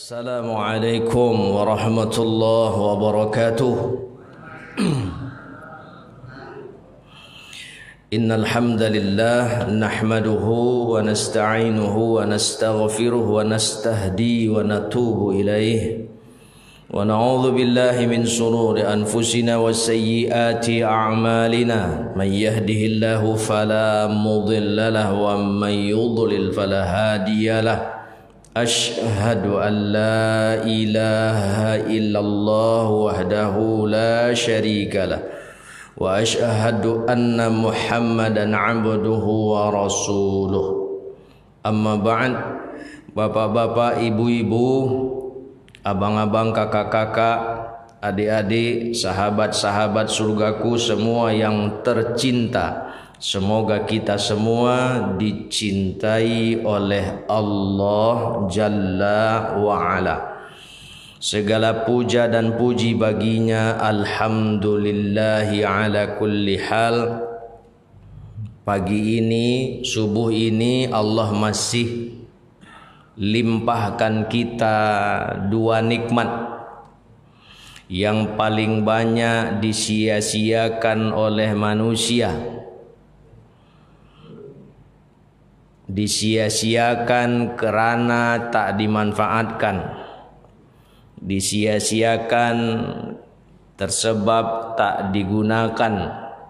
Assalamualaikum warahmatullahi wabarakatuh. Innal hamdalillah nahmaduhu wa nasta'inuhu wa nastaghfiruhu wa nastahdi wa natubu ilaih wa na'udzu billahi min shururi anfusina wa sayyiati a'malina man yahdihillahu fala mudilla lahu wa man yudlil fala hadiyalah. Ashhadu an la ilaha illallah wahdahu la syarikalah wa ashhadu anna Muhammadan abduhu wa rasuluh. Amma ba'd. Bapak-bapak, ibu-ibu, abang-abang, kakak-kakak, adik-adik, sahabat-sahabat surgaku semua yang tercinta, semoga kita semua dicintai oleh Allah Jalla wa'ala. Segala puja dan puji baginya. Alhamdulillahi ala kulli hal. Pagi ini, subuh ini Allah masih limpahkan kita dua nikmat yang paling banyak disia-siakan oleh manusia. Disia-siakan kerana tak dimanfaatkan, disia-siakan tersebab tak digunakan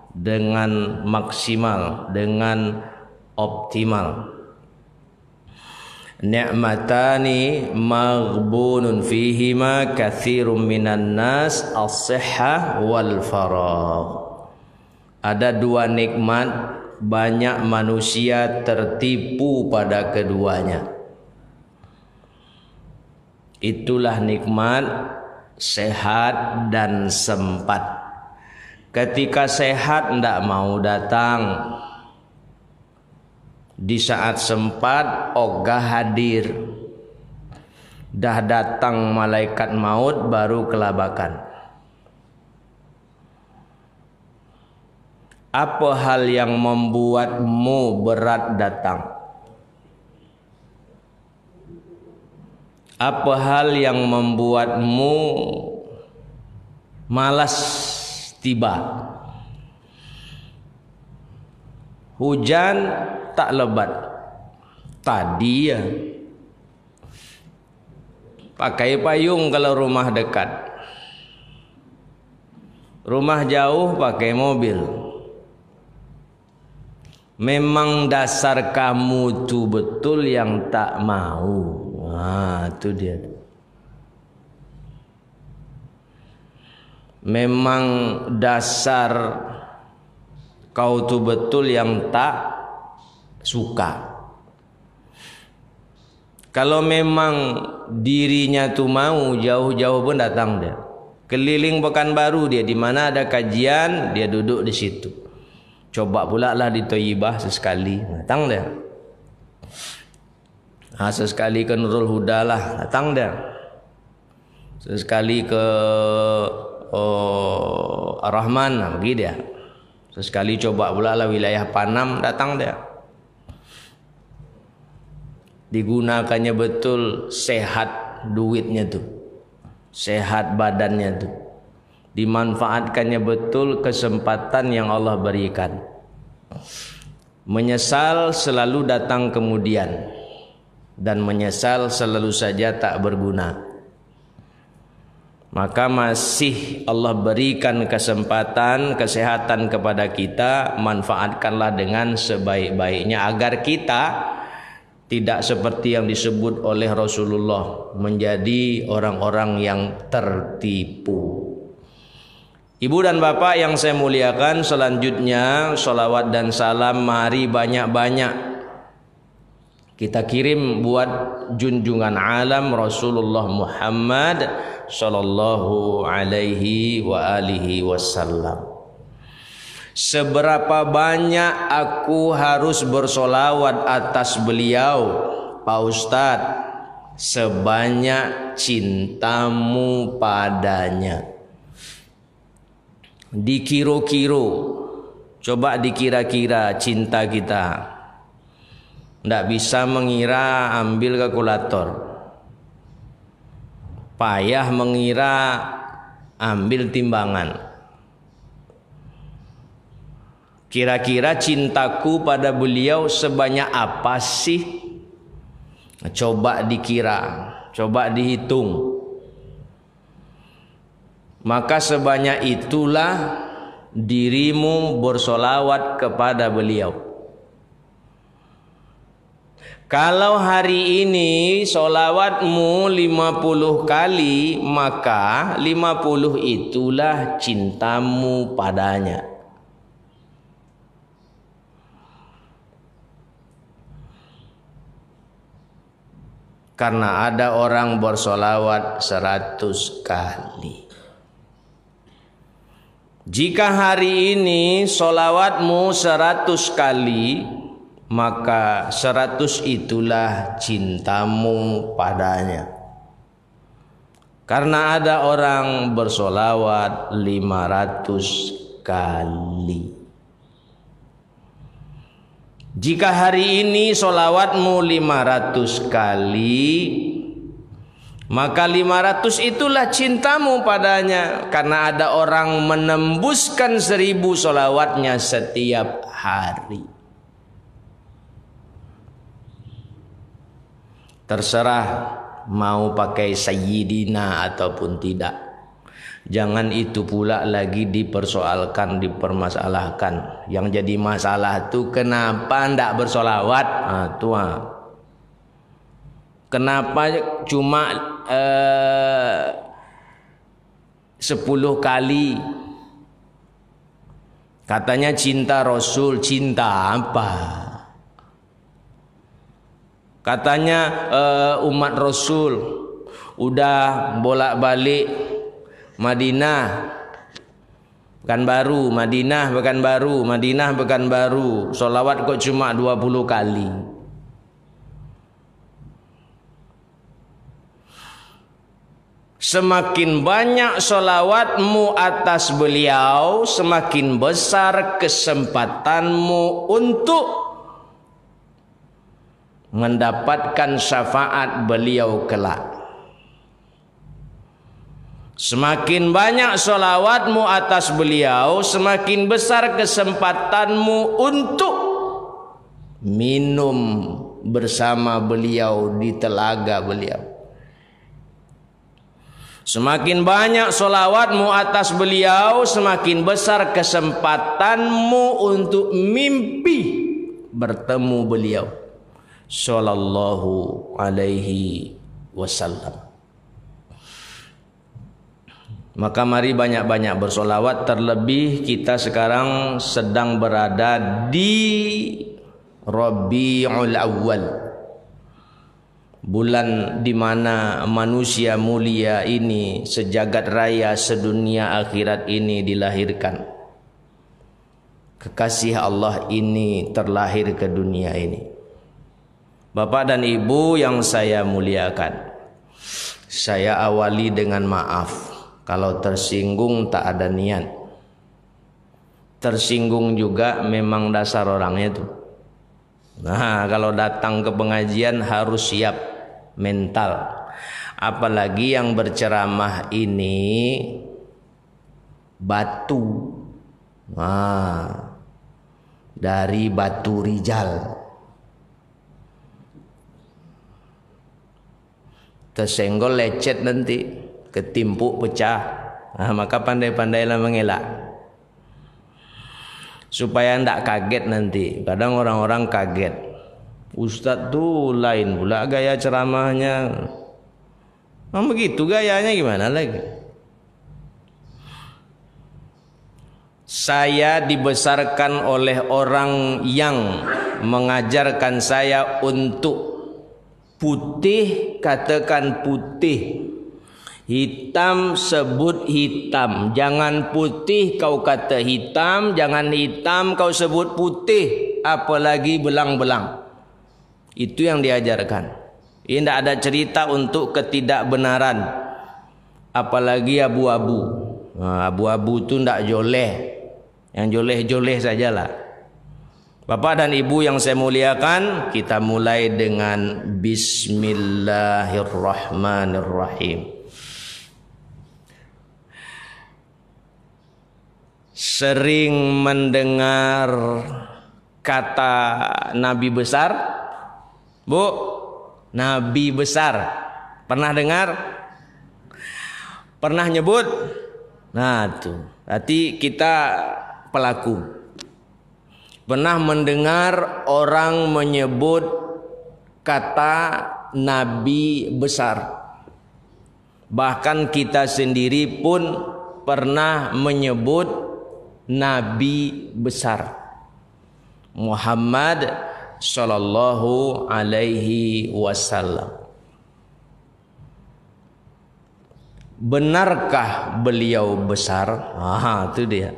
dengan maksimal, dengan optimal. Ni'matani maghbunun fihima katsirun minan nas as-sihhah wal faragh. Ada dua nikmat, banyak manusia tertipu pada keduanya. Itulah nikmat sehat dan sempat. Ketika sehat tidak mau datang, di saat sempat ogah hadir. Dah datang malaikat maut baru kelabakan. Apa hal yang membuatmu berat datang? Apa hal yang membuatmu malas tiba? Hujan tak lebat. Tadi ya pakai payung kalau rumah dekat. Rumah jauh pakai mobil. Memang dasar kamu tu betul yang tak mau. Itu dia. Memang dasar kau tu betul yang tak suka. Kalau memang dirinya tu mau, jauh-jauh pun datang dia. Keliling Pekanbaru dia, di mana ada kajian dia duduk di situ. Coba pula lah di Thayyibah sesekali, datang dia. Sesekali ke Nurul Huda lah, datang dia. Sesekali ke Ar-Rahman, pergi dia. Sesekali coba pula lah wilayah Panam, datang dia. Digunakannya betul, sehat duitnya tu, sehat badannya tu. Dimanfaatkannya betul kesempatan yang Allah berikan. Menyesal selalu datang kemudian, dan menyesal selalu saja tak berguna. Maka masih Allah berikan kesempatan, kesehatan kepada kita, manfaatkanlah dengan sebaik-baiknya agar kita tidak seperti yang disebut oleh Rasulullah, menjadi orang-orang yang tertipu. Ibu dan bapak yang saya muliakan, selanjutnya salawat dan salam mari banyak-banyak kita kirim buat junjungan alam Rasulullah Muhammad sallallahu alaihi wa alihi wasallam. Seberapa banyak aku harus bersolawat atas beliau, Pak Ustadz? Sebanyak cintamu padanya. Dikiro-kiro, coba dikira-kira cinta kita. Tidak bisa mengira, ambil kalkulator. payah mengira, ambil timbangan. Kira-kira cintaku pada beliau sebanyak apa sih? Coba dikira, coba dihitung. Maka sebanyak itulah dirimu bersolawat kepada beliau. Kalau hari ini solawatmu 50 kali, maka 50 itulah cintamu padanya. Karena ada orang bersolawat 100 kali. Jika hari ini solawatmu 100 kali, maka 100 itulah cintamu padanya. Karena ada orang bersolawat 500 kali. Jika hari ini solawatmu 500 kali, maka 500 itulah cintamu padanya. Karena ada orang menembuskan 1000 solawatnya setiap hari. Terserah mau pakai sayyidina ataupun tidak. Jangan itu pula lagi dipersoalkan, dipermasalahkan. Yang jadi masalah itu kenapa tidak bersolawat? Kenapa cuma 10 kali? Katanya cinta Rasul. Cinta apa? Katanya umat Rasul udah bolak-balik Madinah Pekanbaru, Madinah Pekanbaru, Madinah Pekanbaru. Solawat kok cuma 20 kali. Semakin banyak solawatmu atas beliau, semakin besar kesempatanmu untuk mendapatkan syafaat beliau kelak. Semakin banyak solawatmu atas beliau, semakin besar kesempatanmu untuk minum bersama beliau di telaga beliau. Semakin banyak solawatmu atas beliau, semakin besar kesempatanmu untuk mimpi bertemu beliau sallallahu alaihi wasallam. Maka mari banyak-banyak bersolawat. Terlebih kita sekarang sedang berada di Rabiul Awal, bulan di mana manusia mulia ini, sejagat raya, sedunia akhirat ini dilahirkan. Kekasih Allah ini terlahir ke dunia ini. Bapak dan Ibu yang saya muliakan, saya awali dengan maaf kalau tersinggung, tak ada niat. Tersinggung juga memang dasar orangnya itu. Nah, kalau datang ke pengajian harus siap mental. Apalagi yang berceramah ini batu. Nah, dari Batu Rijal. Tersenggol lecet nanti, ketimpuk pecah. Nah, maka pandai-pandailah mengelak supaya tidak kaget nanti. Kadang orang-orang kaget, Ustadz tuh lain pula gaya ceramahnya. Begitu gayanya, gimana lagi? Saya dibesarkan oleh orang yang mengajarkan saya untuk putih katakan putih, hitam sebut hitam. Jangan putih kau kata hitam, jangan hitam kau sebut putih, apalagi belang-belang. Itu yang diajarkan. Ini tidak ada cerita untuk ketidakbenaran, apalagi abu-abu. Nah, abu-abu itu tidak joleh, yang joleh-joleh sajalah. Bapak dan Ibu yang saya muliakan, kita mulai dengan Bismillahirrahmanirrahim. Sering mendengar kata Nabi besar? Bu, Nabi besar. Pernah dengar? Pernah nyebut? Nah tuh, berarti kita pelaku. Pernah mendengar orang menyebut kata Nabi besar. Bahkan kita sendiri pun pernah menyebut Nabi besar Muhammad sallallahu alaihi wasallam. Benarkah beliau besar? Itu dia.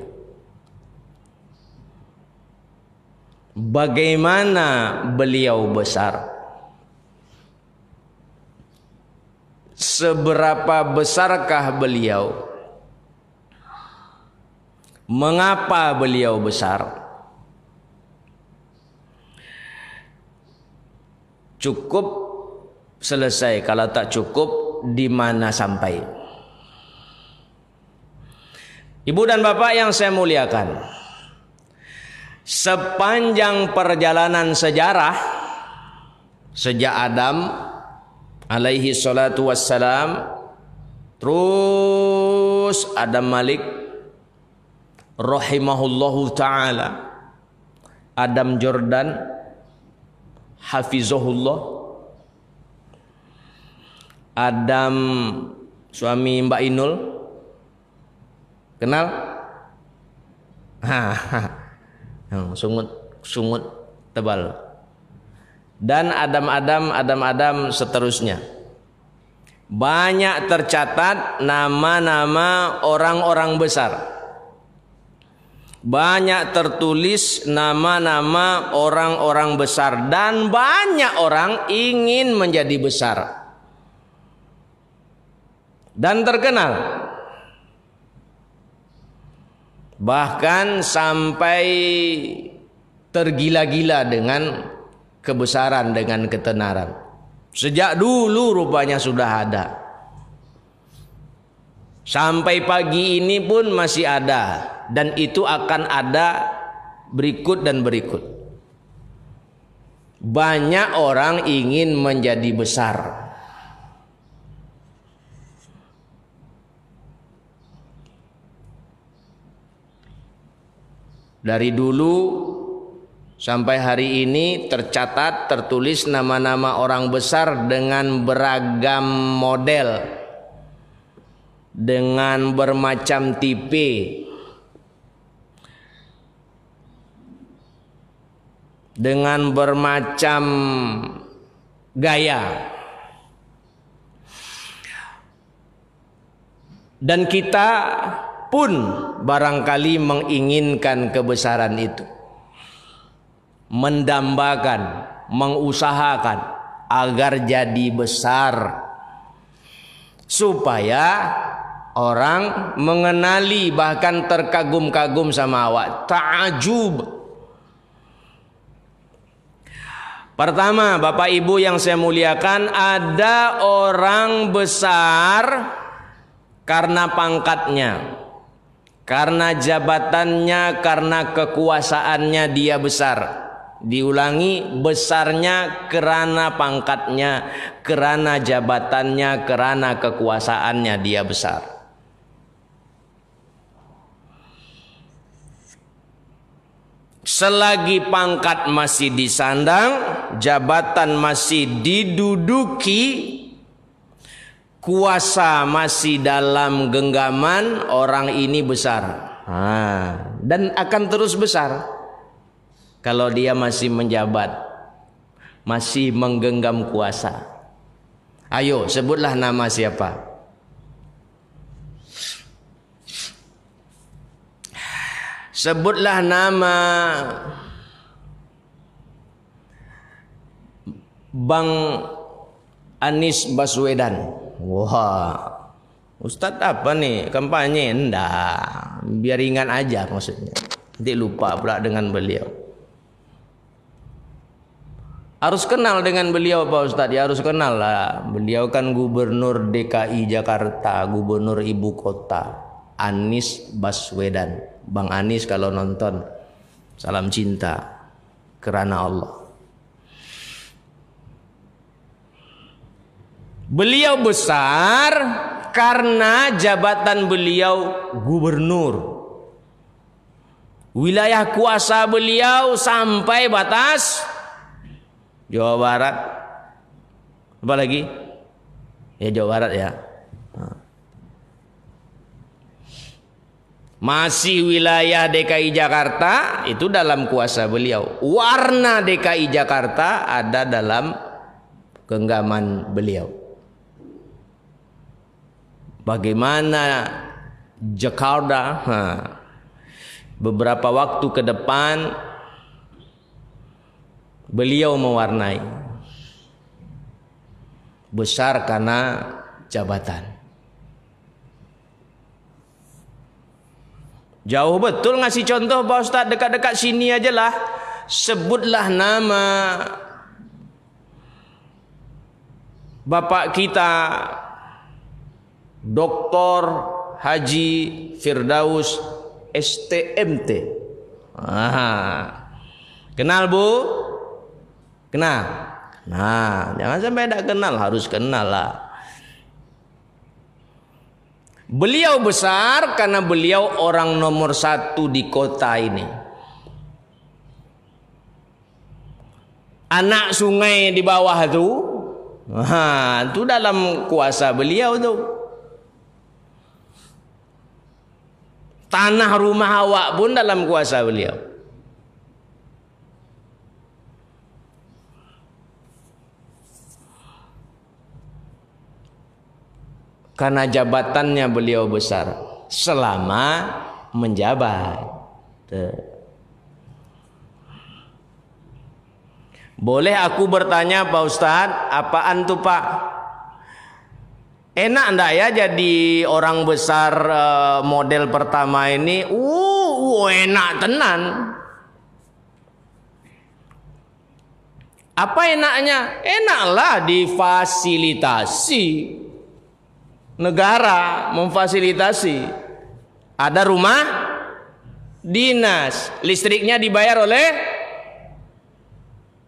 Bagaimana beliau besar? Seberapa besarkah beliau? Mengapa beliau besar? Cukup selesai. Kalau tak cukup, di mana sampai? Ibu dan bapak yang saya muliakan, sepanjang perjalanan sejarah sejak Adam alaihi salatu wassalam, terus Adam Malik rahimahullahu ta'ala, Adam Jordan hafizahullah, Adam suami Mbak Inul, kenal? Sungut tebal. Dan Adam seterusnya. Banyak tercatat nama-nama orang-orang besar. Banyak tertulis nama-nama orang-orang besar. Dan banyak orang ingin menjadi besar. Dan terkenal. Bahkan sampai tergila-gila dengan kebesaran, dengan ketenaran. Sejak dulu rupanya sudah ada. Sampai pagi ini pun masih ada. Dan itu akan ada berikut dan berikut. Banyak orang ingin menjadi besar. Dari dulu sampai hari ini tercatat, tertulis nama-nama orang besar dengan beragam model, dengan bermacam tipe, dengan bermacam gaya. Dan kita pun barangkali menginginkan kebesaran itu, mendambakan, mengusahakan agar jadi besar, supaya orang mengenali, bahkan terkagum-kagum sama awak, ta'ajub. Pertama, Bapak Ibu yang saya muliakan, ada orang besar karena pangkatnya, karena jabatannya, karena kekuasaannya dia besar. Diulangi, besarnya karena pangkatnya, karena jabatannya, karena kekuasaannya dia besar. Selagi pangkat masih disandang, jabatan masih diduduki, kuasa masih dalam genggaman, orang ini besar. Dan akan terus besar kalau dia masih menjabat, masih menggenggam kuasa. Ayo sebutlah nama siapa? Sebutlah nama Bang Anies Baswedan. Wah, Ustadz apa nih, kampanye? Enggak, biar ringan aja maksudnya. Nanti lupa pula dengan beliau. Harus kenal dengan beliau Pak Ustadz, ya harus kenal lah. Beliau kan gubernur DKI Jakarta, gubernur ibu kota, Anies Baswedan. Bang Anis kalau nonton, salam cinta kerana Allah. Beliau besar karena jabatan beliau gubernur. Wilayah kuasa beliau sampai batas Jawa Barat. Apa lagi? Ya Jawa Barat ya. Masih wilayah DKI Jakarta itu dalam kuasa beliau. Warna DKI Jakarta ada dalam genggaman beliau. Bagaimana Jakarta beberapa waktu ke depan beliau mewarnai. Besar karena jabatan. Jauh betul ngasih contoh Pak Ustadz, dekat-dekat sini aja lah. Sebutlah nama bapak kita Dr. Haji Firdaus STMT. Kenal Bu? Kenal? Nah, jangan sampai tidak kenal, harus kenal lah. Beliau besar karena beliau orang nomor 1 di kota ini. Anak sungai di bawah itu dalam kuasa beliau tuh. Tanah rumah awak pun dalam kuasa beliau. Karena jabatannya beliau besar selama menjabat. Boleh aku bertanya Pak Ustadz, apaan tuh Pak? Enak enggak ya jadi orang besar model pertama ini? Enak tenan. Apa enaknya? Enaklah difasilitasi. Negara memfasilitasi. Ada rumah dinas, listriknya dibayar oleh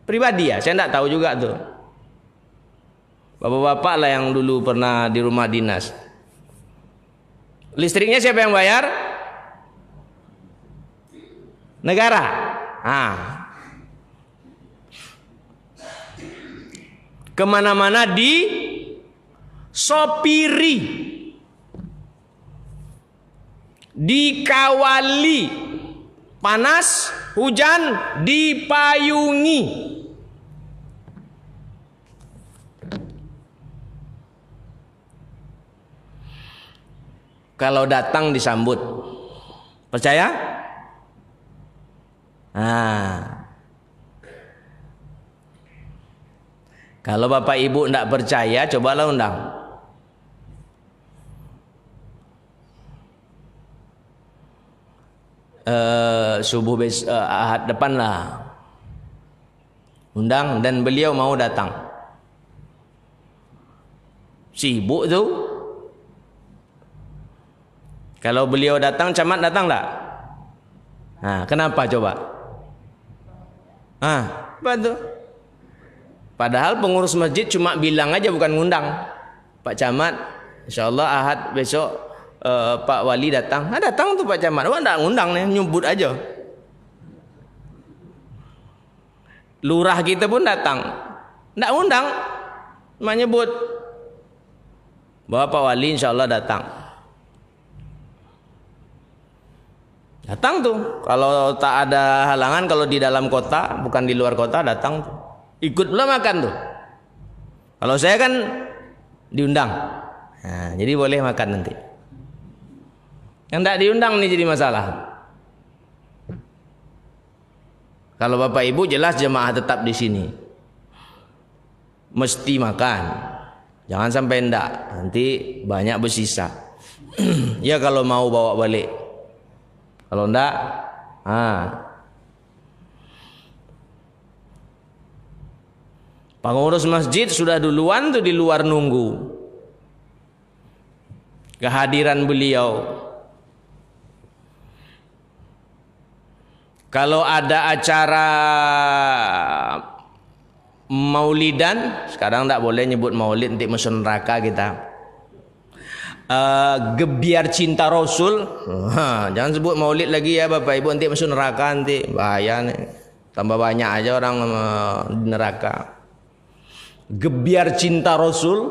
pribadi ya. Saya enggak tahu juga tuh. Bapak-bapak lah yang dulu pernah di rumah dinas. Listriknya siapa yang bayar? Negara. Kemana-mana di sopiri, dikawali, panas, hujan, dipayungi. Kalau datang disambut. Percaya? Kalau Bapak Ibu tidak percaya, cobalah undang. Subuh Ahad depan lah. Undang dan beliau mau datang. Sibuk tuh. Kalau beliau datang, camat datang tak? Kenapa coba? Betul. Padahal pengurus masjid cuma bilang aja, bukan ngundang. Pak Camat, insya Allah Ahad besok Pak Wali datang. Datang tuh Pak Camat. Enggak ngundang nih, nyebut aja. Lurah kita pun datang. Enggak ngundang, cuma nyebut bahwa Pak Wali insya Allah datang. Datang tuh. Kalau tak ada halangan, kalau di dalam kota, bukan di luar kota, datang tuh. Ikut pula makan tuh. Kalau saya kan diundang. Jadi boleh makan nanti. Yang tidak diundang nih jadi masalah. Kalau Bapak Ibu jelas jemaah tetap di sini. Mesti makan. Jangan sampai enggak. Nanti banyak bersisa. Ya kalau mau bawa balik. Kalau enggak, pengurus masjid sudah duluan tuh di luar nunggu kehadiran beliau. Kalau ada acara maulidan, sekarang tidak boleh nyebut maulid, nanti masuk neraka kita. Gebiar cinta Rasul, jangan sebut maulid lagi ya Bapak Ibu, nanti masuk neraka, nanti bahaya nih. Tambah banyak aja orang di neraka. Gebiar cinta Rasul,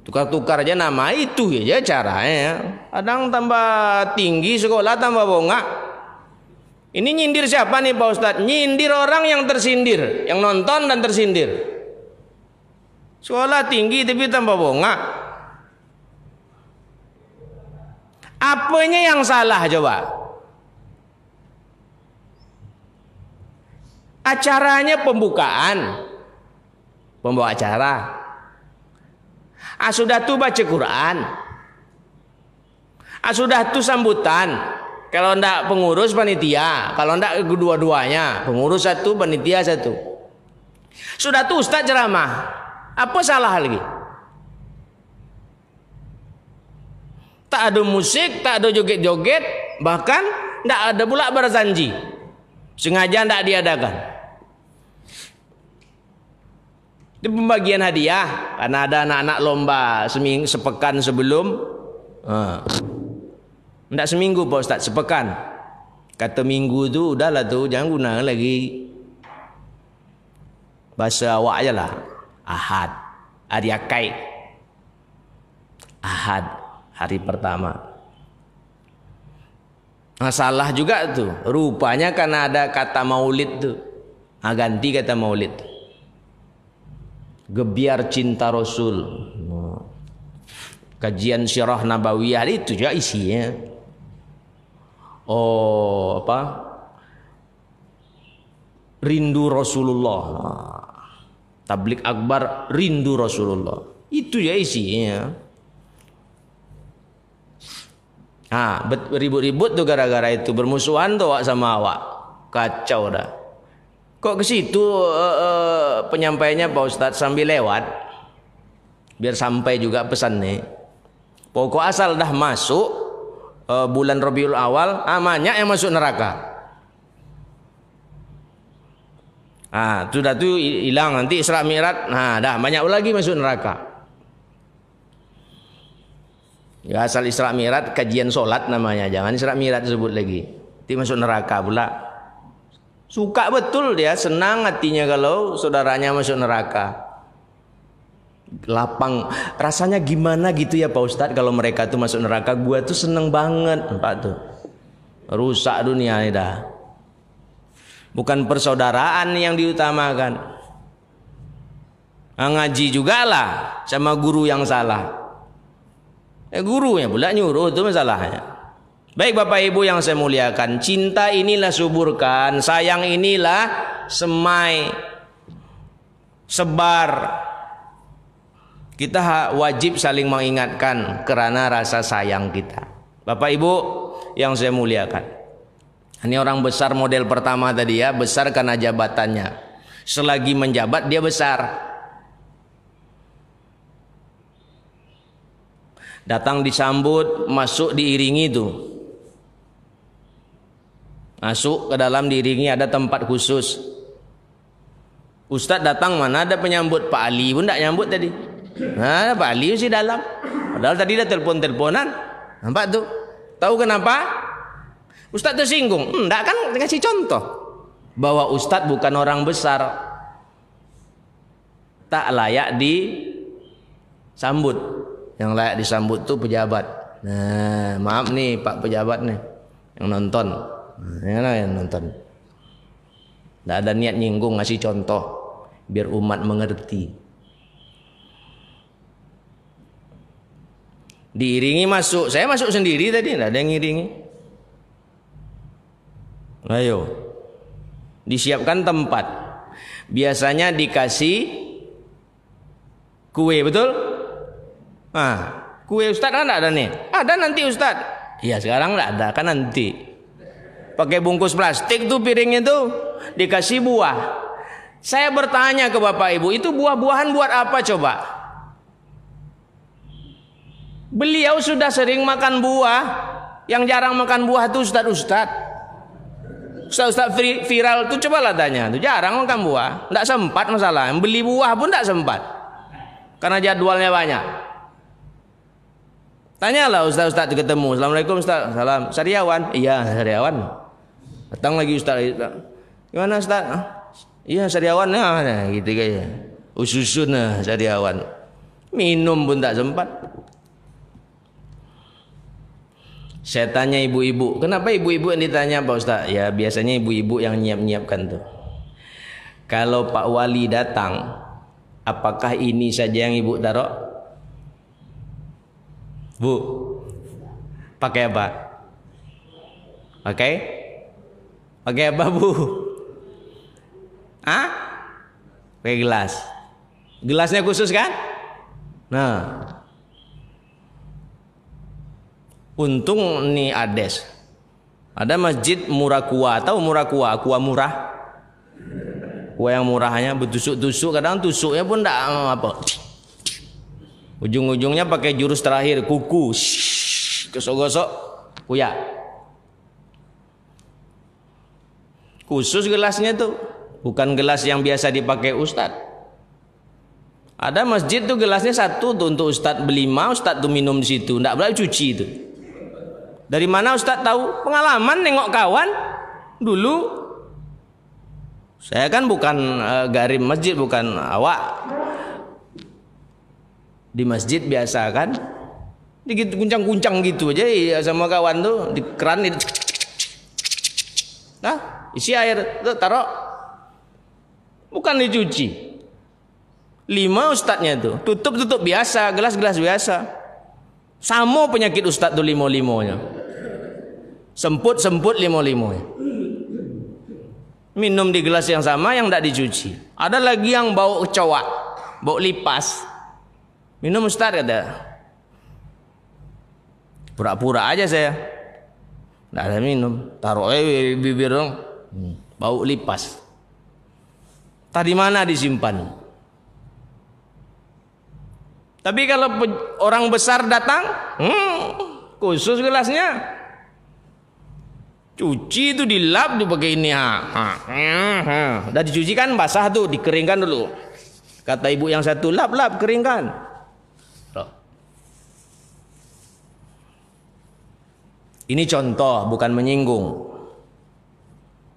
tukar-tukar aja nama itu ya caranya. Kadang tambah tinggi sekolah tambah bongak. Ini nyindir siapa nih Pak Ustadz? Nyindir orang yang tersindir, yang nonton dan tersindir. Sekolah tinggi tapi tambah bongak. Apanya yang salah coba? Acaranya pembukaan, pembawa acara. Sudah tuh baca Quran. Sudah tuh sambutan. Kalau ndak pengurus panitia, kalau ndak kedua-duanya, pengurus satu, panitia satu. Sudah tuh Ustaz ceramah. Apa salah lagi? Tak ada musik, tak ada joget-joget, bahkan ndak ada pula berzanji. Sengaja ndak diadakan. Di pembagian hadiah, karena ada anak-anak lomba sepekan sebelum. Ndak seminggu Pak Ustaz, sepekan. Kata minggu tu udahlah tu, jangan guna lagi. Bahasa awak aja lah. Ahad, hari Akai. Ahad, hari pertama. Salah juga tu. Rupanya karena ada kata maulid tu. Ganti kata maulid. Gebiar cinta Rasul. Kajian Sirah Nabawiyah itu juga isinya. Rindu Rasulullah. Tablik akbar rindu Rasulullah. Itu ya isinya. Ribut-ribut tuh gara-gara itu, bermusuhan tuh awak sama awak. Kacau dah. Kok ke situ penyampaiannya Pak Ustadz sambil lewat. Biar sampai juga pesan nih. Pokok asal dah masuk bulan Rabiul Awal, banyak yang masuk neraka. Sudah tuh hilang, nanti Isra Mi'raj, dah banyak lagi masuk neraka. Ya asal Isra Mi'raj kajian solat namanya, jangan Isra Mi'raj sebut lagi. Nanti masuk neraka pula. Suka betul dia, senang hatinya kalau saudaranya masuk neraka. Lapang, rasanya gimana gitu ya Pak Ustadz kalau mereka tuh masuk neraka, gua tuh seneng banget Pak tuh. Rusak dunia ini dah. Bukan persaudaraan yang diutamakan. Ngaji juga lah sama guru yang salah. Gurunya pula nyuruh, itu masalahnya. Baik Bapak Ibu yang saya muliakan, cinta inilah suburkan, sayang inilah semai, sebar. Kita wajib saling mengingatkan karena rasa sayang kita. Bapak Ibu yang saya muliakan, ini orang besar model pertama tadi ya, besar karena jabatannya. Selagi menjabat dia besar. Datang disambut, masuk diiringi itu. Masuk ke dalam diiringi, ada tempat khusus. Ustadz datang, mana ada penyambut. Pak Ali pun tak nyambut tadi. Pak Ali sih dalam. Padahal tadi dah telepon-teleponan. Nampak tuh? Tahu kenapa? Ustadz tersinggung. Enggak kan, kasih contoh bahwa Ustadz bukan orang besar, tak layak disambut. Yang layak disambut tuh pejabat. Maaf nih Pak pejabat nih yang nonton. Yang nonton. Tidak ada niat nyinggung, ngasih contoh biar umat mengerti. Diiringi masuk, saya masuk sendiri tadi, tidak ada yang ngiringi. Ayo, disiapkan tempat. Biasanya dikasih kue, betul? Kue Ustadz kan ada nih. Ada nanti Ustadz. Iya sekarang tidak ada, kan nanti. Pakai bungkus plastik tuh piringnya tuh, dikasih buah. Saya bertanya ke Bapak Ibu, itu buah-buahan buat apa coba? Beliau sudah sering makan buah. Yang jarang makan buah itu Ustadz-Ustadz. Ustaz-ustaz viral tuh cobalah tanya, tuh jarang makan buah, enggak sempat masalah. Beli buah pun enggak sempat. Karena jadwalnya banyak. Tanyalah ustaz-ustaz ketemu. Assalamualaikum Ustaz. Salam. Sariawan. Iya, Sariawan. Datang lagi Ustaz. Gimana Ustaz? Iya, Sariawan. Nah, gitu kayaknya. Ususun Sariawan. Minum pun tak sempat. Saya tanya ibu-ibu, kenapa ibu-ibu yang ditanya Pak Ustaz? Ya biasanya ibu-ibu yang nyiap-nyiapkan tuh. Kalau Pak Wali datang, apakah ini saja yang ibu taruh? Bu, pakai apa? Pakai apa Bu? Hah? Pakai gelas. Gelasnya khusus kan? Nah, untung nih Ades. Ada masjid murah kuah, tahu murah kuah? Kuah murah. Kuah yang murahnya bertusuk-tusuk, kadang tusuknya pun enggak apa. Ujung-ujungnya pakai jurus terakhir, kuku, gosok-gosok, kuyak. Khusus gelasnya tuh, bukan gelas yang biasa dipakai ustadz. Ada masjid tuh gelasnya satu tuh untuk ustadz berlima, ustadz tuh minum di situ, nggak boleh cuci itu. Dari mana ustadz tahu? Pengalaman nengok kawan dulu. Saya kan bukan garim masjid, bukan awak. Di masjid biasa kan, dikit kuncang-kuncang gitu aja ya, sama kawan tuh di keran itu, nah isi air tuh taruh, bukan dicuci. 5 ustadznya tuh tutup biasa, gelas-gelas biasa. Sama penyakit ustadz tuh limo-limonya, semput limo-limonya. Minum di gelas yang sama yang tidak dicuci. Ada lagi yang bau kecoa, bau lipas. Minum ustaz kata. Pura-pura aja saya. Nggak ada minum. Taruh bibir dong. Bau lipas. Tadi mana disimpan? Tapi kalau orang besar datang, khusus gelasnya. Cuci itu dilap dipakai ini. Udah dicuci kan basah tuh, dikeringkan dulu. Kata ibu yang satu, lap keringkan. Ini contoh, bukan menyinggung.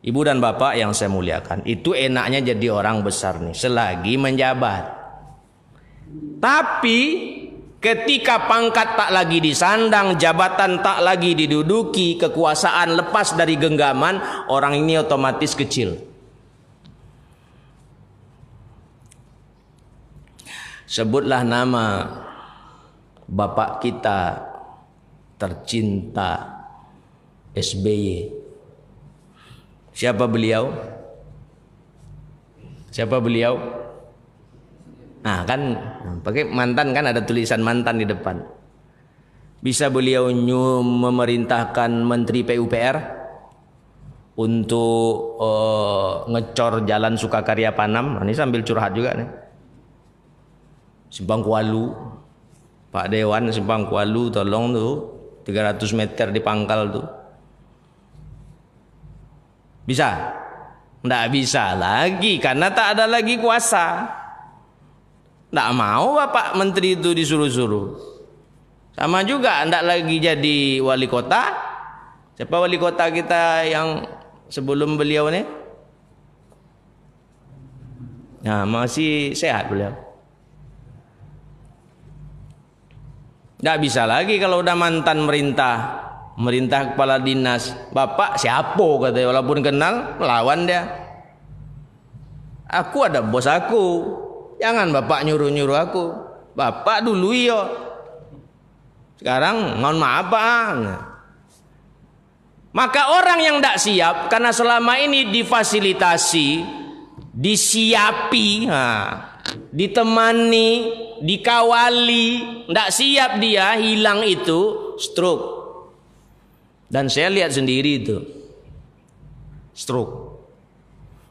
Ibu dan bapak yang saya muliakan, itu enaknya jadi orang besar nih, selagi menjabat. Tapi ketika pangkat tak lagi disandang, jabatan tak lagi diduduki, kekuasaan lepas dari genggaman, orang ini otomatis kecil. Sebutlah nama bapak kita tercinta SBY. Siapa beliau? Nah kan pakai mantan kan, ada tulisan mantan di depan. Bisa beliau memerintahkan Menteri PUPR untuk ngecor jalan Sukakarya Panam. Nah, ini sambil curhat juga nih. Simpang Kualu, Pak Dewan Simpang Kualu, tolong tuh 300 meter di pangkal tuh. Bisa? Nggak bisa lagi karena tak ada lagi kuasa. Nggak mau Bapak Menteri itu disuruh-suruh. Sama juga nggak lagi jadi wali kota. Siapa wali kota kita yang sebelum beliau nih? Nah, masih sehat beliau. Nggak bisa lagi kalau udah mantan merintah kepala dinas. Bapak siapa katanya, walaupun kenal melawan dia. Aku ada bos aku, jangan bapak nyuruh aku. Bapak dulu yo, sekarang mohon maaf Pak. Maka orang yang tidak siap karena selama ini difasilitasi, disiapi, ditemani, dikawali, tidak siap dia, hilang itu stroke. Dan saya lihat sendiri itu stroke.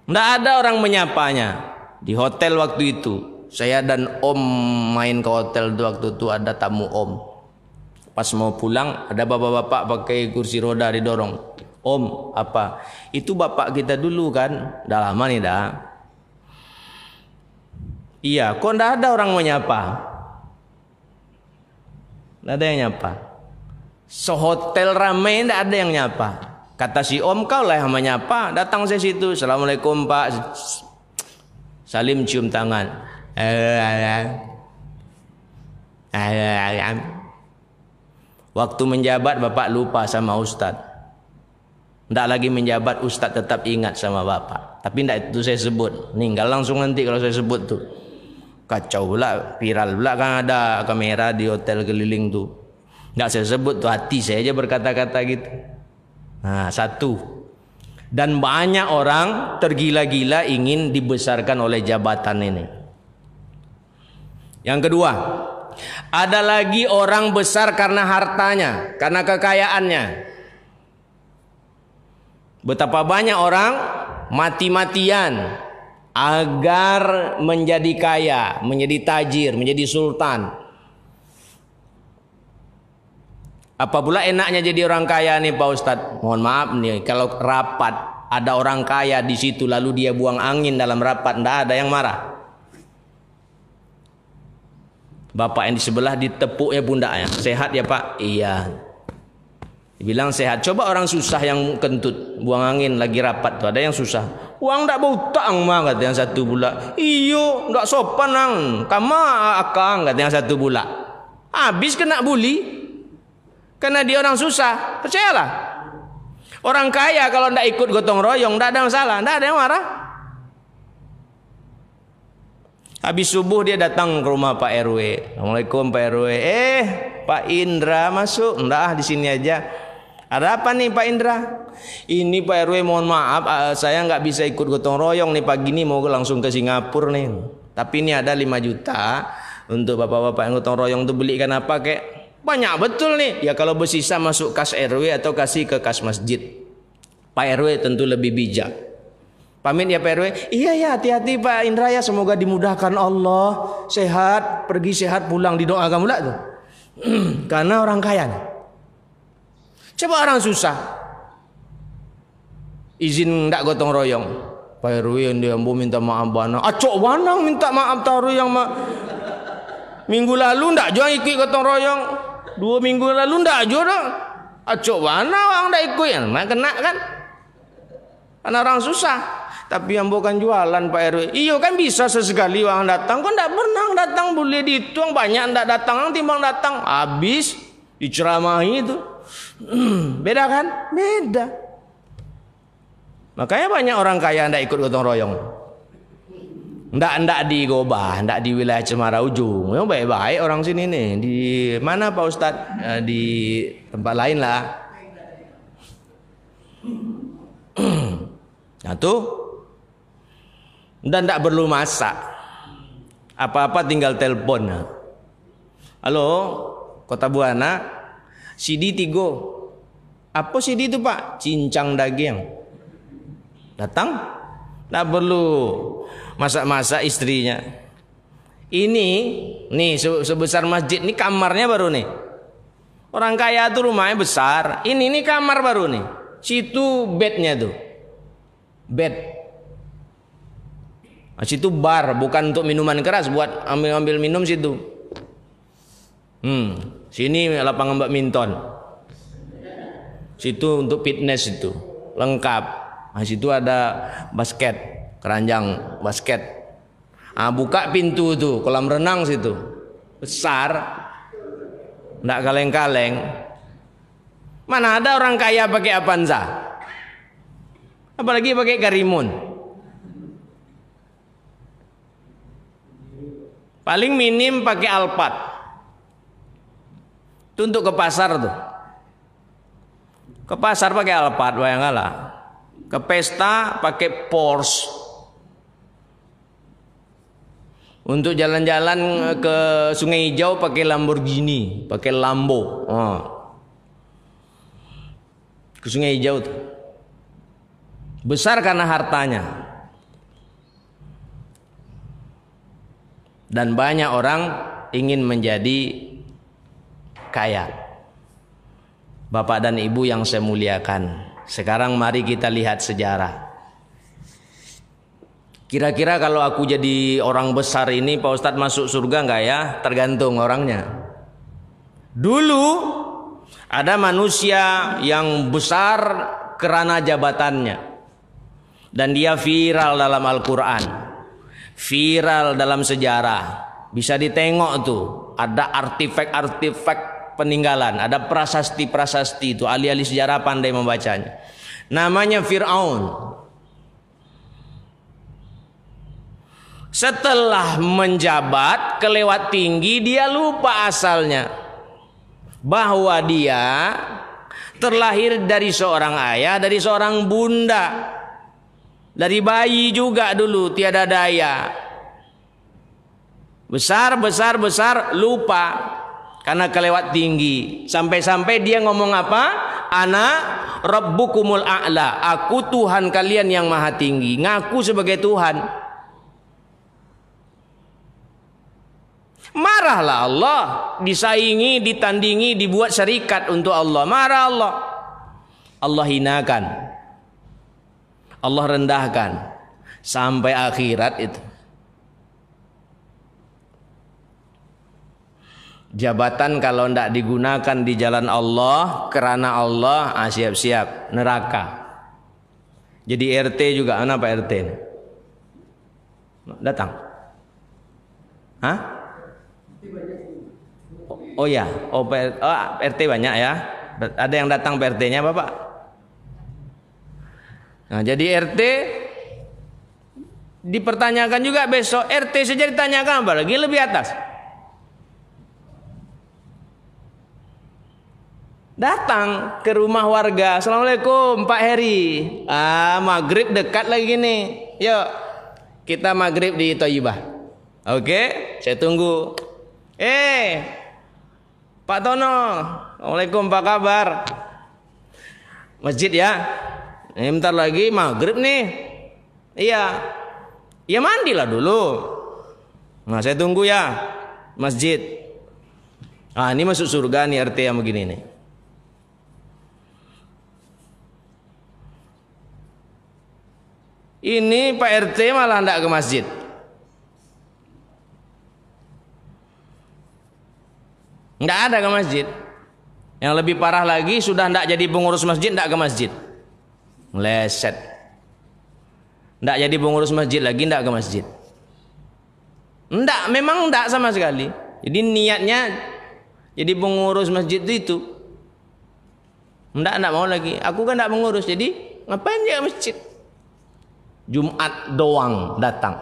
Tidak ada orang menyapanya. Di hotel waktu itu, saya dan Om main ke hotel itu, waktu itu ada tamu Om. Pas mau pulang, ada bapak-bapak pakai kursi roda didorong. Om apa? Itu bapak kita dulu kan. Dah lama nih dah. Iya, kok ndak ada orang menyapa? Ndak ada yang nyapa. Sehotel ramai ndak ada yang nyapa. Kata si om, kau lah yang menyapa. Datang saya situ. Assalamualaikum pak. Salim cium tangan. Waktu menjabat bapak lupa sama ustadz. Ndak lagi menjabat, ustadz tetap ingat sama bapak. Tapi ndak itu saya sebut. Ninggal langsung nanti kalau saya sebut tuh. Kacau pula, viral pula kan ada kamera di hotel keliling tuh. Nggak saya sebut tuh, hati saya aja berkata-kata gitu. Nah, satu. Dan banyak orang tergila-gila ingin dibesarkan oleh jabatan ini. Yang kedua, ada lagi orang besar karena hartanya, karena kekayaannya. Betapa banyak orang mati-matian agar menjadi kaya, menjadi tajir, menjadi sultan. Apa pula enaknya jadi orang kaya nih Pak Ustadz? Mohon maaf nih, kalau rapat ada orang kaya di situ lalu dia buang angin dalam rapat, ndak ada yang marah. Bapak yang di sebelah ditepuknya pundaknya. Sehat ya Pak? Iya. Dibilang sehat. Coba orang susah yang kentut buang angin lagi rapat tuh, ada yang susah. Uang ndak bautang mah kata yang satu pula. Iyo, ndak sopan nang. Kama akang kata yang satu pula. Habis kena bully. Karena dia orang susah. Percayalah. Orang kaya kalau ndak ikut gotong royong ndak ada masalah, ndak ada yang marah. Habis subuh dia datang ke rumah Pak RW. Assalamualaikum Pak RW. Pak Indra masuk. Ndak, di sini aja. Ada apa nih Pak Indra? Ini Pak RW mohon maaf, saya nggak bisa ikut gotong royong nih pagi ini, mau langsung ke Singapura nih. Tapi ini ada 5 juta untuk bapak-bapak yang gotong royong tuh, belikan apa kek? Banyak betul nih. Ya kalau bersisa masuk kas RW atau kasih ke kas masjid. Pak RW tentu lebih bijak. Pamit ya Pak RW. Iya ya, hati-hati Pak Indra ya, semoga dimudahkan Allah, sehat, pergi sehat pulang, didoakan pula tuh. Karena orang kaya nih. Coba orang susah izin ndak gotong royong. Pak RW yang dia mau minta maaf bana. Acok wanang minta maaf taruh yang minggu lalu ndak jual ikut gotong royong. 2 minggu lalu ndak jual dah. Acok wanang orang ndak ikut yang mana kena kan? Karena orang susah. Tapi yang bukan jualan Pak RW. Iyo kan bisa sesekali orang datang. Kok ndak pernah datang, boleh dituang banyak ndak datang, timbang datang. Habis diceramahi itu. Beda kan? Beda. Makanya banyak orang kaya ndak ikut gotong royong. Ndak di Gobah, ndak di wilayah Cemara Ujung. Yang baik-baik orang sini nih. Di mana Pak Ustadz? Di tempat lain lah. Nah tuh. Dan ndak perlu masak. Apa-apa tinggal telepon. Halo, Kota Buana. CD 3. Apa CD itu Pak? Cincang daging. Datang. Tak perlu masak-masak istrinya. Ini nih sebesar masjid ini kamarnya baru nih. Orang kaya tuh rumahnya besar. Ini kamar baru nih. Situ bednya tuh. Bed. Nah, situ bar, bukan untuk minuman keras, buat ambil minum situ. Sini lapangan badminton. Situ untuk fitness itu. Lengkap. Nah, situ ada basket, keranjang basket. Ah, buka pintu tuh, kolam renang situ. Besar. Nggak kaleng-kaleng. Mana ada orang kaya pakai Avanza? Apalagi pakai Karimun. Paling minim pakai Alphard. Itu untuk ke pasar tuh. Ke pasar pakai Alphard, bayangkanlah. Ke pesta pakai Porsche. Untuk jalan-jalan ke Sungai Hijau pakai Lamborghini, pakai Lambo. Ke Sungai Hijau tuh. Besar karena hartanya. Dan banyak orang ingin menjadi kaya. Bapak dan Ibu yang saya muliakan, sekarang mari kita lihat sejarah. Kira-kira kalau aku jadi orang besar ini, Pak Ustadz masuk surga nggak ya? Tergantung orangnya. Dulu ada manusia yang besar kerana jabatannya, dan dia viral dalam Al-Quran, viral dalam sejarah. Bisa ditengok tuh, ada artefak-artefak peninggalan, ada prasasti-prasasti itu, ahli-ahli sejarah pandai membacanya. Namanya Fir'aun. Setelah menjabat kelewat tinggi, dia lupa asalnya, bahwa dia terlahir dari seorang ayah, dari seorang bunda, dari bayi juga dulu tiada daya. Besar lupa karena kelewat tinggi. Sampai-sampai dia ngomong apa? Ana rabbukumul a'la, aku Tuhan kalian yang maha tinggi. Ngaku sebagai Tuhan. Marahlah Allah, disaingi, ditandingi, dibuat syarikat untuk Allah. Marah Allah. Allah hinakan, Allah rendahkan sampai akhirat itu. Jabatan kalau tidak digunakan di jalan Allah, kerana Allah, siap-siap neraka. Jadi RT juga, mana Pak RT? Datang? Hah? Oh ya, RT banyak ya. Ada yang datang PRT-nya Bapak. Nah, jadi RT dipertanyakan juga besok. RT saja ditanyakan, apalagi lebih atas. Datang ke rumah warga. Assalamualaikum Pak Heri. Maghrib dekat lagi nih. Yuk kita maghrib di Thayyibah. Oke, saya tunggu. Pak Tono, Assalamualaikum, apa kabar? Masjid ya? Bentar lagi maghrib nih. Iya. Ya mandilah dulu. Nah, saya tunggu ya. Masjid. Ini masuk surga nih RT yang begini nih. Ini Pak RT malah enggak ke masjid. Enggak ada ke masjid. Yang lebih parah lagi, sudah enggak jadi pengurus masjid, enggak ke masjid. Meleset. Enggak jadi pengurus masjid lagi, enggak ke masjid. Enggak, memang enggak sama sekali. Jadi niatnya jadi pengurus masjid itu. Enggak mau lagi. Aku kan enggak mengurus, jadi ngapain dia ke masjid? Jumat doang datang.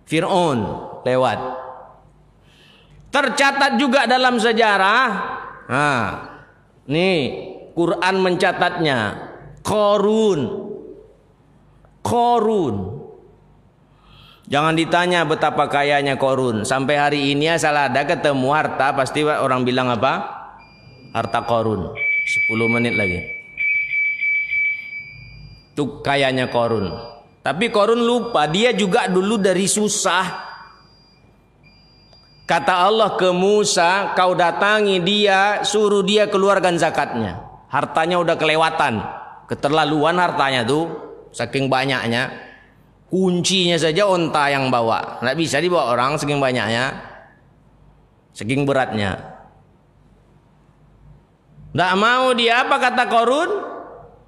Fir'aun lewat. Tercatat juga dalam sejarah. Nih Quran mencatatnya. Qarun. Jangan ditanya betapa kayanya Qarun. Sampai hari ini asal ada ketemu harta, pasti orang bilang apa? Harta Qarun. 10 menit lagi. Itu kayanya Qarun. Tapi Qarun lupa, dia juga dulu dari susah. Kata Allah ke Musa, kau datangi dia, suruh dia keluarkan zakatnya. Hartanya udah kelewatan, keterlaluan hartanya tuh, saking banyaknya. Kuncinya saja onta yang bawa, nggak bisa dibawa orang saking banyaknya, saking beratnya. Nggak mau dia, apa kata Qarun?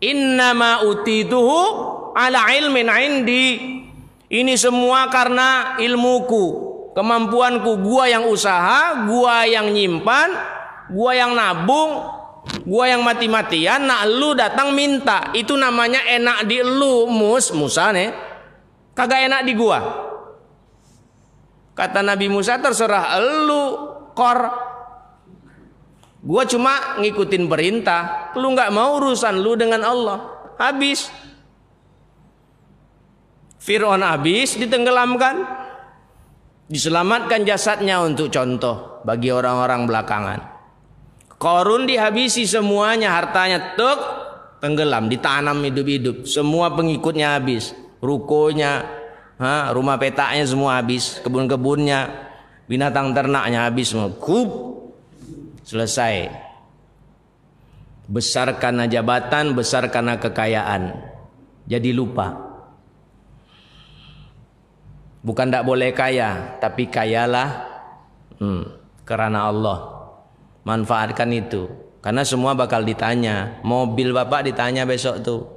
Innama utituhu ala ilmin indi. Ini semua karena ilmuku, kemampuanku, gua yang usaha, gua yang nyimpan, gua yang nabung, gua yang mati-matian. Nah lu datang minta, itu namanya enak di lu, Musa nih, kagak enak di gua. Kata Nabi Musa, terserah lu, gua cuma ngikutin perintah. Lu nggak mau, urusan lu dengan Allah. Habis. Fir'aun habis, ditenggelamkan. Diselamatkan jasadnya untuk contoh bagi orang-orang belakangan. Qarun dihabisi semuanya, hartanya tenggelam, ditanam hidup-hidup. Semua pengikutnya habis, rukonya, rumah petaknya semua habis, kebun-kebunnya, binatang ternaknya habis semua. Selesai. besar karena jabatan, besar karena kekayaan. Jadi lupa. Bukan tidak boleh kaya, tapi kayalah karena Allah. Manfaatkan itu. Karena semua bakal ditanya. Mobil bapak ditanya besok tuh.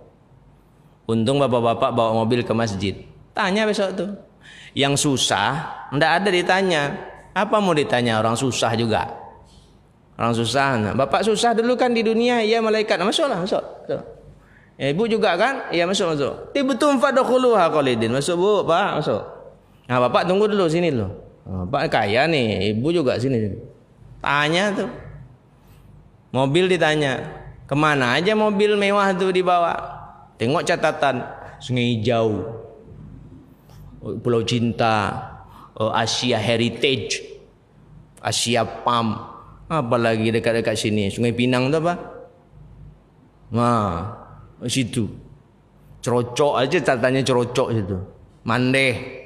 Untung bapak-bapak bawa mobil ke masjid. Tanya besok tuh. Yang susah, tidak ada ditanya. Apa mau ditanya, orang susah juga. Orang susah. Bapak susah dulu kan di dunia. Ya malaikat. Masuklah, masuk. Ibu juga kan? Ya masuk. Tibtum fadkhuluha khalidin. Masuk bu, pak, masuk. Nah bapak tunggu dulu sini dulu. Bapak kaya nih, ibu juga sini. Tanya tuh. Mobil ditanya, kemana aja mobil mewah tuh dibawa? Tengok catatan, Sungai Hijau, Pulau Cinta, Asia Heritage, Asia Palm, apalagi dekat-dekat sini, Sungai Pinang tuh apa? Nah, situ, cerocok aja catatannya cerocok situ, Mandeh.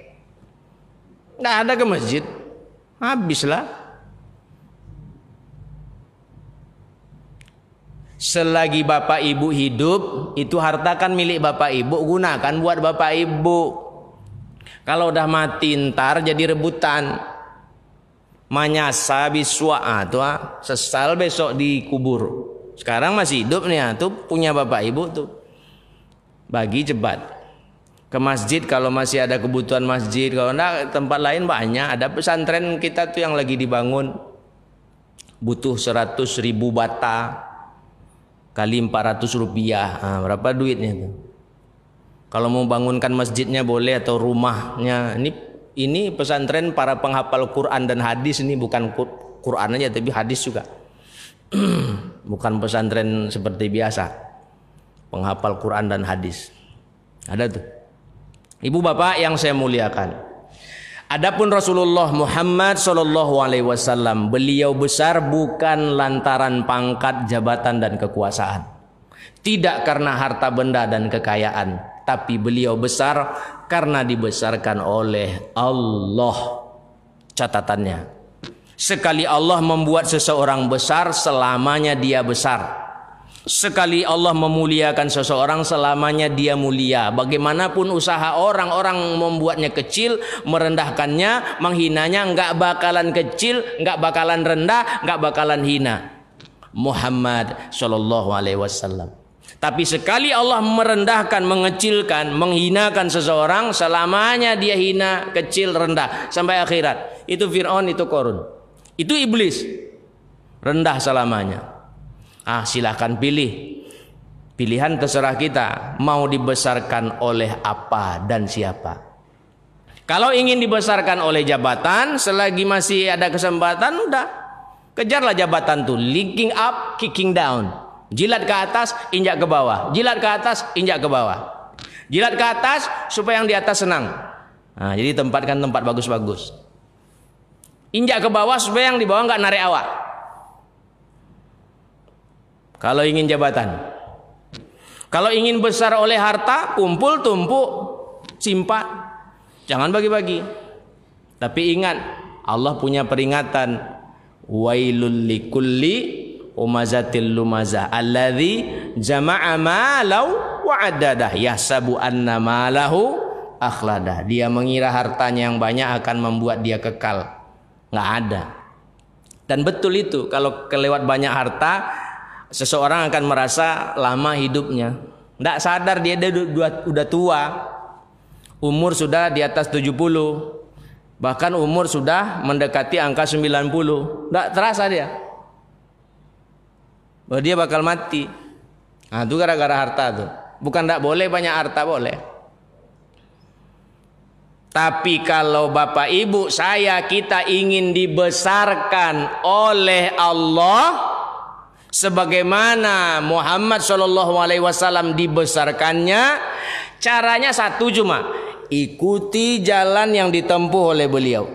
Nggak ada ke masjid, habislah. Selagi bapak ibu hidup, itu harta kan milik bapak ibu, gunakan buat bapak ibu. Kalau udah mati ntar jadi rebutan. Manyasa biswa tuh sesal besok dikubur. Sekarang masih hidup nih tuh punya bapak ibu tuh. Bagi cepat. Ke masjid kalau masih ada kebutuhan masjid, kalau enggak tempat lain banyak. Ada pesantren kita tuh yang lagi dibangun, butuh 100.000 bata kali 400 rupiah. Berapa duitnya tuh? Kalau mau bangunkan masjidnya boleh atau rumahnya. Ini pesantren para penghafal Quran dan hadis, ini bukan Quran aja tapi hadis juga. Bukan pesantren seperti biasa. Penghafal Quran dan hadis. Ada tuh. Ibu bapak yang saya muliakan. Adapun Rasulullah Muhammad sallallahu alaihi wasallam, beliau besar bukan lantaran pangkat, jabatan dan kekuasaan. Tidak karena harta benda dan kekayaan, tapi beliau besar karena dibesarkan oleh Allah. Catatannya, sekali Allah membuat seseorang besar, selamanya dia besar. Sekali Allah memuliakan seseorang, selamanya dia mulia. Bagaimanapun usaha orang membuatnya kecil, merendahkannya, menghinanya, enggak bakalan kecil, enggak bakalan rendah, enggak bakalan hina. Muhammad sallallahu alaihi wasallam. Tapi sekali Allah merendahkan, mengecilkan, menghinakan seseorang, selamanya dia hina, kecil, rendah sampai akhirat. Itu Fir'aun, itu Qarun, itu iblis, rendah selamanya. Silahkan pilih. Pilihan terserah kita. Mau dibesarkan oleh apa dan siapa. Kalau ingin dibesarkan oleh jabatan, selagi masih ada kesempatan, udah kejarlah jabatan tuh. Linking up, kicking down. Jilat ke atas, injak ke bawah. Jilat ke atas, injak ke bawah. Jilat ke atas supaya yang di atas senang. Jadi tempatkan tempat bagus-bagus. Injak ke bawah supaya yang di bawah nggak narik awak. Kalau ingin jabatan, kalau ingin besar oleh harta, kumpul, tumpuk, simpan, jangan bagi-bagi. Tapi ingat, Allah punya peringatan, wailul likulli umazatil lumazah alladzi jama'a malau wa addadah yahsabu anna malahu akhladah. Dia mengira hartanya yang banyak akan membuat dia kekal. Nggak ada. Dan betul itu, kalau kelewat banyak harta, seseorang akan merasa lama hidupnya. Tidak sadar dia udah tua. Umur sudah di atas 70. Bahkan umur sudah mendekati angka 90. Tidak terasa dia bahwa dia bakal mati. Itu gara-gara harta tuh. Bukan tidak boleh banyak harta, boleh. Tapi kalau bapak ibu saya, kita ingin dibesarkan oleh Allah sebagaimana Muhammad sallallahu alaihi wasallam dibesarkannya, caranya satu cuma, ikuti jalan yang ditempuh oleh beliau.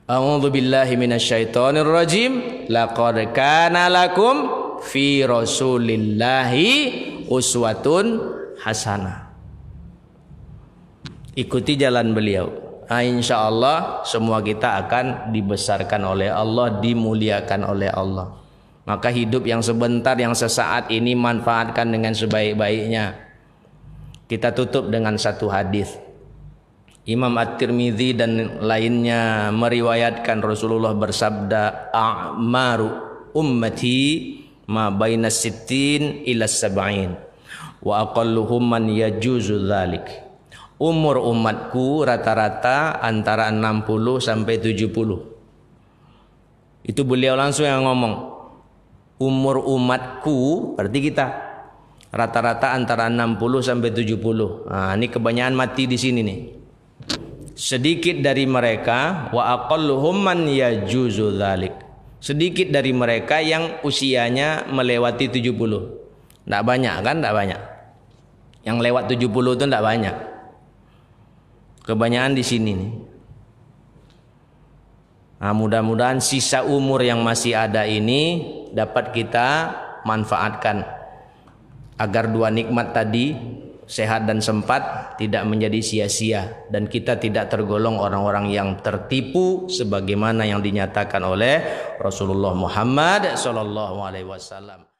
A'udzu billahi minasyaitonir rajim. Laqad kana lakum fi rasulillahi uswatun hasanah. Ikuti jalan beliau. Insya Allah semua kita akan dibesarkan oleh Allah, dimuliakan oleh Allah. Maka hidup yang sebentar, yang sesaat ini manfaatkan dengan sebaik-baiknya. Kita tutup dengan satu hadis. Imam At-Tirmidzi dan lainnya meriwayatkan Rasulullah bersabda, a'maru ummati ma baina sittin ila sab'in wa aqalluhum man yajuzu dzalik. Umur umatku rata-rata antara 60 sampai 70. Itu beliau langsung yang ngomong. Umur umatku berarti kita rata-rata antara 60 sampai 70. Nah, ini kebanyakan mati di sini nih. Sedikit dari mereka wa aqalluhum man yajuzu dzalik. Sedikit dari mereka yang usianya melewati 70. Enggak banyak kan? Enggak banyak. Yang lewat 70 itu enggak banyak. Kebanyakan di sini nih. Nah, mudah-mudahan sisa umur yang masih ada ini dapat kita manfaatkan agar dua nikmat tadi, sehat dan sempat, tidak menjadi sia-sia dan kita tidak tergolong orang-orang yang tertipu sebagaimana yang dinyatakan oleh Rasulullah Muhammad sallallahu alaihi wasallam.